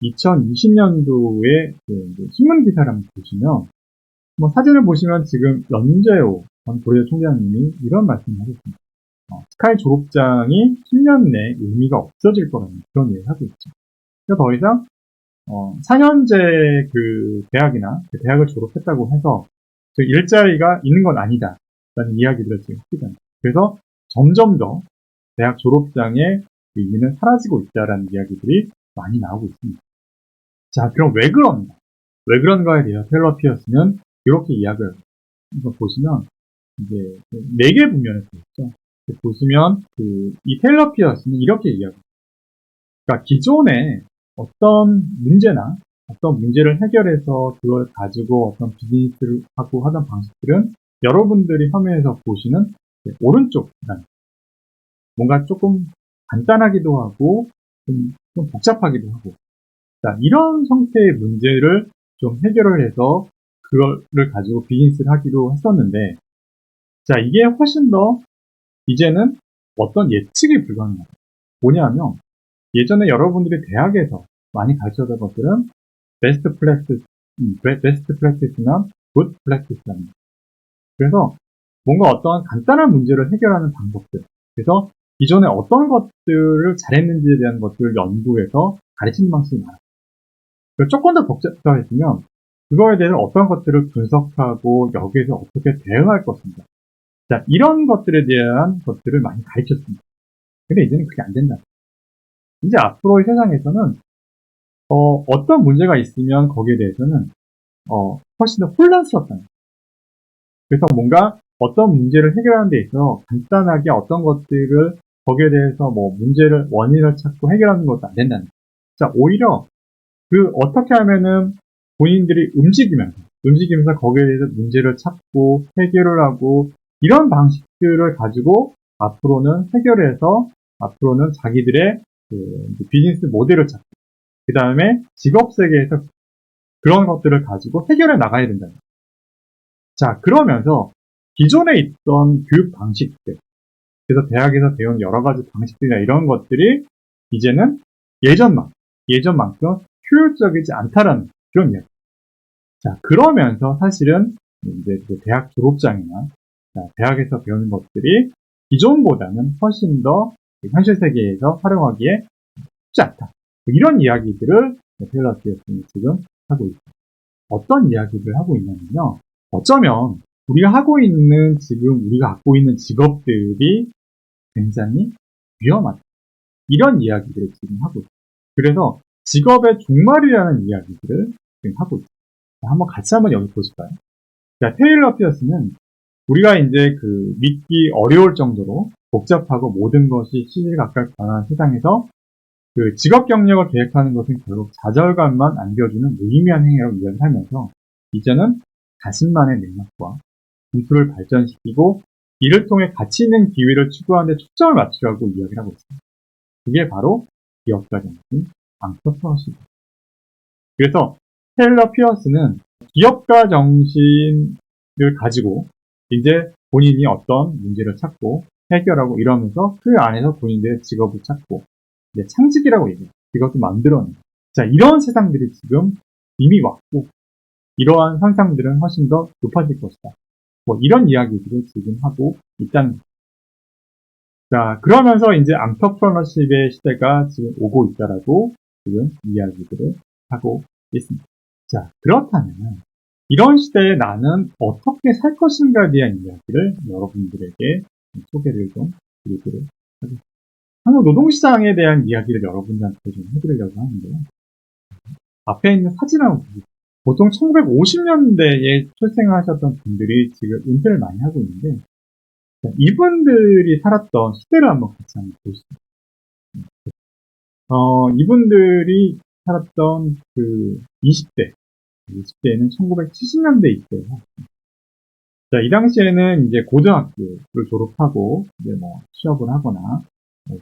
2020년도에 신문 기사를 한번 보시면, 사진을 보시면 지금 연재호 전 고려대 총장님이 이런 말씀을 하셨습니다. 스카이 졸업장이 10년 내에 의미가 없어질 거라는 그런 얘기를 하고 있죠. 그래서 더 이상 4년제 그 대학이나 그 대학을 졸업했다고 해서 일자리가 있는 건 아니다 라는 이야기들을 지금 하게 됩니다. 그래서 점점 더 대학 졸업장의 의미는 사라지고 있다라는 이야기들이 많이 나오고 있습니다. 자, 그럼 왜 그런가? 왜 그런가에 대해서 테일러 피어스는 이렇게 이야기를 이거 보시면 이제 4개 분면에서 있죠. 보시면 이 테일러 피어스는 이렇게 이야기합니다. 그러니까 기존에 어떤 문제나 어떤 문제를 해결해서 그걸 가지고 어떤 비즈니스를 하고 하던 방식들은 여러분들이 화면에서 보시는 오른쪽 단 뭔가 조금 간단하기도 하고 좀 복잡하기도 하고, 자, 이런 형태의 문제를 좀 해결을 해서 그거를 가지고 비즈니스를 하기도 했었는데, 자, 이게 훨씬 더 이제는 어떤 예측이 불가능하다. 뭐냐면 예전에 여러분들이 대학에서 많이 가르쳐던 것들은 베스트 프랙티스나 굿 프랙티스랍니다. 그래서 뭔가 어떤 간단한 문제를 해결하는 방법들, 그래서 기존에 어떤 것들을 잘했는지에 대한 것들을 연구해서 가르치는 방식이 많아요. 조금 더 복잡했으면 그거에 대해서 어떤 것들을 분석하고 여기에서 어떻게 대응할 것인가, 자, 이런 것들에 대한 것들을 많이 가르쳤습니다. 근데 이제는 그게 안 된다. 이제 앞으로의 세상에서는 어떤 문제가 있으면 거기에 대해서는 훨씬 더 혼란스럽다. 그래서 뭔가 어떤 문제를 해결하는 데 있어서 간단하게 어떤 것들을 거기에 대해서 문제를 원인을 찾고 해결하는 것도 안 된다는 거예요. 자, 오히려 어떻게 하면은 본인들이 움직이면서 거기에 대해서 문제를 찾고 해결을 하고 이런 방식들을 가지고 앞으로는 해결해서 앞으로는 자기들의 비즈니스 모델을 찾고 그 다음에 직업 세계에서 그런 것들을 가지고 해결해 나가야 된다. 자, 그러면서 기존에 있던 교육 방식들, 그래서 대학에서 배운 여러 가지 방식들이나 이런 것들이 이제는 예전만큼 효율적이지 않다라는 그런 이야기. 자, 그러면서 사실은 이제 대학 졸업장이나 대학에서 배우는 것들이 기존보다는 훨씬 더 현실 세계에서 활용하기에 쉽지 않다. 이런 이야기들을 테일러 피어스는 지금 하고 있습니다. 어떤 이야기를 하고 있냐면요. 어쩌면 우리가 갖고 있는 직업들이 굉장히 위험하다. 이런 이야기들을 지금 하고 있습니다. 그래서 직업의 종말이라는 이야기들을 지금 하고 있습니다. 한번 같이 여기 보실까요? 자, 테일러 피어스는 우리가 이제 믿기 어려울 정도로 복잡하고 모든 것이 시시각각 변하는 세상에서 직업 경력을 계획하는 것은 결국 좌절감만 안겨주는 무의미한 행위라고 이야기를 하면서 이제는 자신만의 능력과 기술을 발전시키고 이를 통해 가치 있는 기회를 추구하는 데 초점을 맞추라고 이야기를 하고 있습니다. 그게 바로 기업가 정신, 안터프너십입니다. 그래서 테일러 피어스는 기업가 정신을 가지고 이제 본인이 어떤 문제를 찾고 해결하고 이러면서 그 안에서 본인들의 직업을 찾고 이제 창직이라고 얘기해요. 이것도 만들어내요. 자, 이런 세상들이 지금 이미 왔고 이러한 상상들은 훨씬 더 높아질 것이다. 이런 이야기들을 지금 하고 있다는 거죠. 자, 그러면서 이제 안터프러너십의 시대가 지금 오고 있다라고 지금 이야기들을 하고 있습니다. 자, 그렇다면 이런 시대에 나는 어떻게 살 것인가에 대한 이야기를 여러분들에게 소개를 좀 드리도록 하겠습니다. 한국 노동시장에 대한 이야기를 여러분들한테 좀 해드리려고 하는데요. 앞에 있는 사진을 한번 보세요. 보통 1950년대에 출생하셨던 분들이 지금 은퇴를 많이 하고 있는데, 이분들이 살았던 시대를 한번 같이 한번 보시죠. 이분들이 살았던 20대에는 1970년대 이때예요. 자, 이 당시에는 이제 고등학교를 졸업하고 이제 취업을 하거나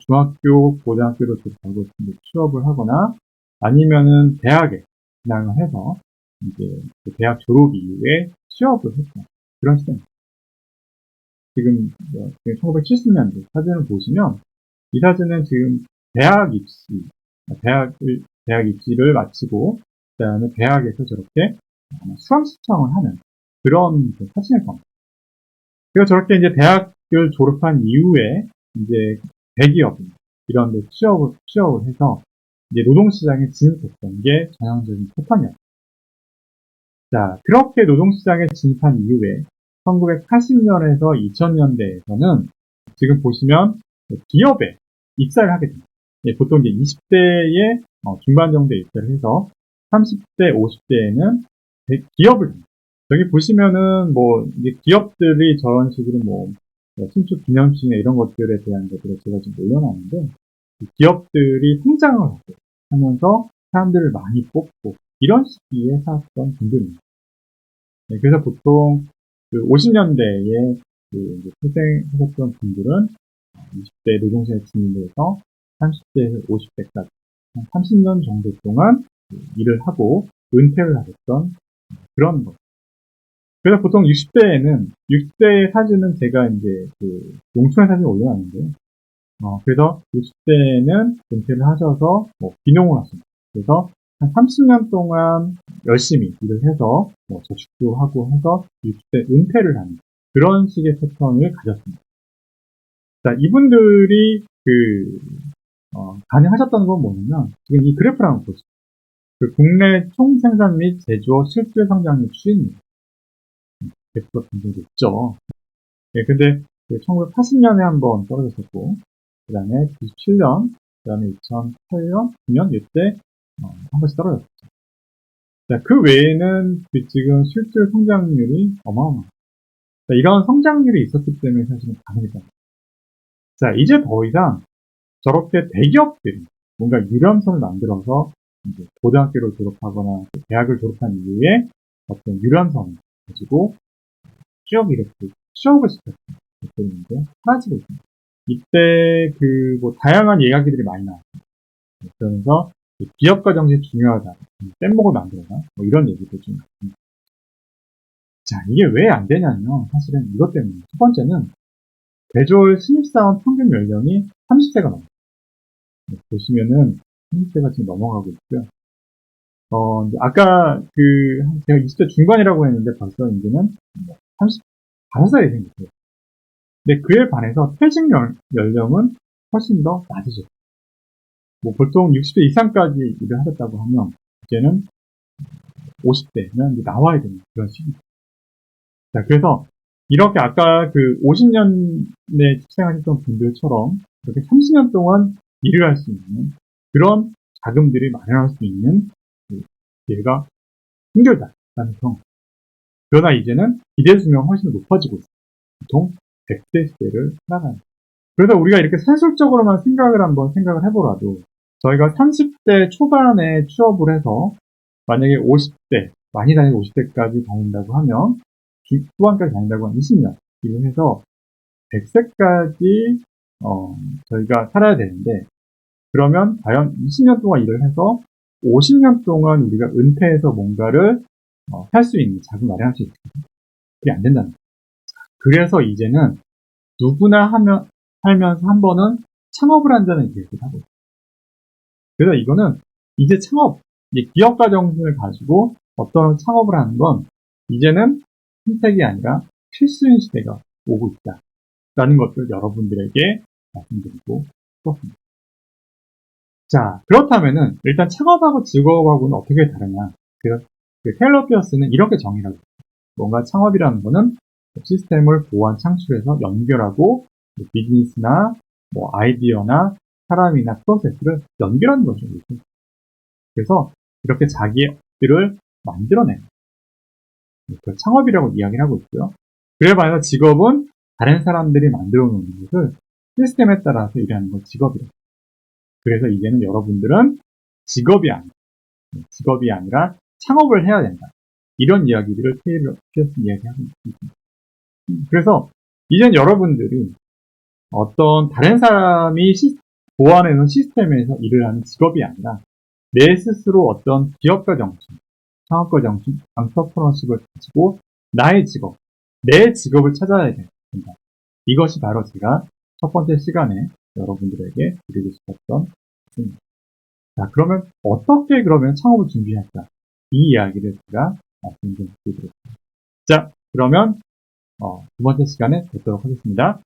중학교, 고등학교를 졸업하고 취업을 하거나 아니면은 대학에 진학을 해서 이제 대학 졸업 이후에 취업을 했던 그런 시대입니다. 지금 1970년대 사진을 보시면 이 사진은 지금 대학을 대학 입시를 마치고 그다음에 대학에서 저렇게 수강 신청을 하는 그런 사진일 겁니다. 그래서 저렇게 이제 대학을 졸업한 이후에 이제 대기업 이런 데 취업을 해서 이제 노동시장에 진입했던 게 전형적인 패턴이었어요. 자, 그렇게 노동시장에 진입한 이후에 1980년에서 2000년대에서는 지금 보시면 기업에 입사를 하게 됩니다. 보통 이제 20대에 중반 정도에 입사를 해서 30대, 50대에는 기업을 합니다. 여기 보시면은 뭐 이제 기업들이 저런 식으로 뭐 신축 기념식이나 이런 것들에 대한 것들을 제가 지금 올려놨는데 기업들이 성장을 하면서 사람들을 많이 뽑고 이런 시기에 살았던 분들입니다. 네, 그래서 보통 그 50년대에 그 태생하셨던 분들은 20대 노동시장에 진입해서 30대에서 50대까지 30년 정도 동안 일을 하고 은퇴를 하셨던 그런 것. 그래서 보통 60대에는 60대의 사진은 제가 이제 그 농촌의 사진을 올려놨는데요. 그래서 60대에는 은퇴를 하셔서 귀농을 하십니다. 그래서 한 30년 동안 열심히 일을 해서 저축도 하고 해서 60대 은퇴를 하는 그런 식의 패턴을 가졌습니다. 자, 이분들이 가능하셨던 건 뭐냐면 지금 이 그래프를 한번 보시죠. 그 국내 총생산 및 제조업 실질 성장률 추이입니다. 그래프가 굉장히 높죠. 네, 근데 1980년에 한번 떨어졌었고, 그 다음에 97년, 그 다음에 2008년, 9년 이때 한 번씩 떨어졌죠. 자, 그 외에는 지금 실질 성장률이 어마어마합니다. 이런 성장률이 있었기 때문에 사실은 가능했다. 자, 이제 더 이상 저렇게 대기업들이 뭔가 유람선을 만들어서 이제 고등학교를 졸업하거나 대학을 졸업한 이후에 어떤 유람선을 가지고 쭉 이렇게 취업을 시켰습니다. 이제 사라지고 있습니다. 이때 다양한 이야기들이 많이 나왔습니다. 그러면서 기업가 정신이 중요하다. 뗏목을 만들어라. 이런 얘기도 좀 나왔습니다. 자, 이게 왜 안 되냐면 사실은 이것 때문에 첫 번째는 대졸 신입사원 평균 연령이 30세가 넘어요. 보시면은 30세가 지금 넘어가고 있고요. 아까 제가 20대 중반이라고 했는데 벌써 이제는 35살이 생겼어요. 근데 그에 반해서 퇴직 연령은 훨씬 더 낮으죠. 보통 60대 이상까지 일을 하셨다고 하면 이제는 50대면 나와야 되는 그런 시기입니다. 자, 그래서 이렇게 아까 50년에 직장하셨던 분들처럼 이렇게 30년 동안 일을 할 수 있는 그런 자금들이 마련할 수 있는 기회가 힘들다라는 성. 그러나 이제는 기대 수명이 훨씬 높아지고 있습니다. 보통 100대 시대를 살아가는. 그래서 우리가 이렇게 산술적으로만 생각을 해보라도 저희가 30대 초반에 취업을 해서 만약에 50대, 많이 다니고 50대까지 다닌다고 하면 후반까지 다닌다고 하면 20년 일을 해서 100세까지 저희가 살아야 되는데 그러면 과연 20년 동안 일을 해서 50년 동안 우리가 은퇴해서 뭔가를 할 수 있는 자금 마련할 수 있을까? 그게 안 된다는 거예요. 그래서 이제는 누구나 살면서 한 번은 창업을 한다는 계획을 하고 있어요. 그래서 이거는 이제 기업가 정신을 가지고 어떤 창업을 하는 건 이제는 선택이 아니라 필수인 시대가 오고 있다라는 것을 여러분들에게 말씀드리고 싶었습니다. 자, 그렇다면은 일단 창업하고 직업하고는 어떻게 다르냐? 테일러 피어스는 이렇게 정의를 하고 있어요. 뭔가 창업이라는 거는 시스템을 보완 창출해서 연결하고 비즈니스나 아이디어나 사람이나 프로세스를 연결하는 거죠. 그래서 이렇게 자기의 업들을 만들어내는 창업이라고 이야기를 하고 있고요. 그에 반해서 직업은 다른 사람들이 만들어 놓는 것을 시스템에 따라서 일하는 건 직업이에요. 그래서 이제는 여러분들은 직업이 아니라 창업을 해야 된다. 이런 이야기들을 테일러 피어스 이야기하고 있습니다. 그래서 이젠 여러분들이 어떤 다른 사람이 보완해놓은 시스템에서 일을 하는 직업이 아니라 내 스스로 어떤 기업가 정신, 창업가 정신, 안터프너십을 가지고 나의 직업, 내 직업을 찾아야 된다. 이것이 바로 제가 첫 번째 시간에 여러분들에게 드리고 싶었던 말씀입니다. 자, 그러면 어떻게 그러면 창업을 준비할까? 이 이야기를 제가 말씀 좀 드리도록 하겠습니다. 자, 그러면 두 번째 시간에 뵙도록 하겠습니다.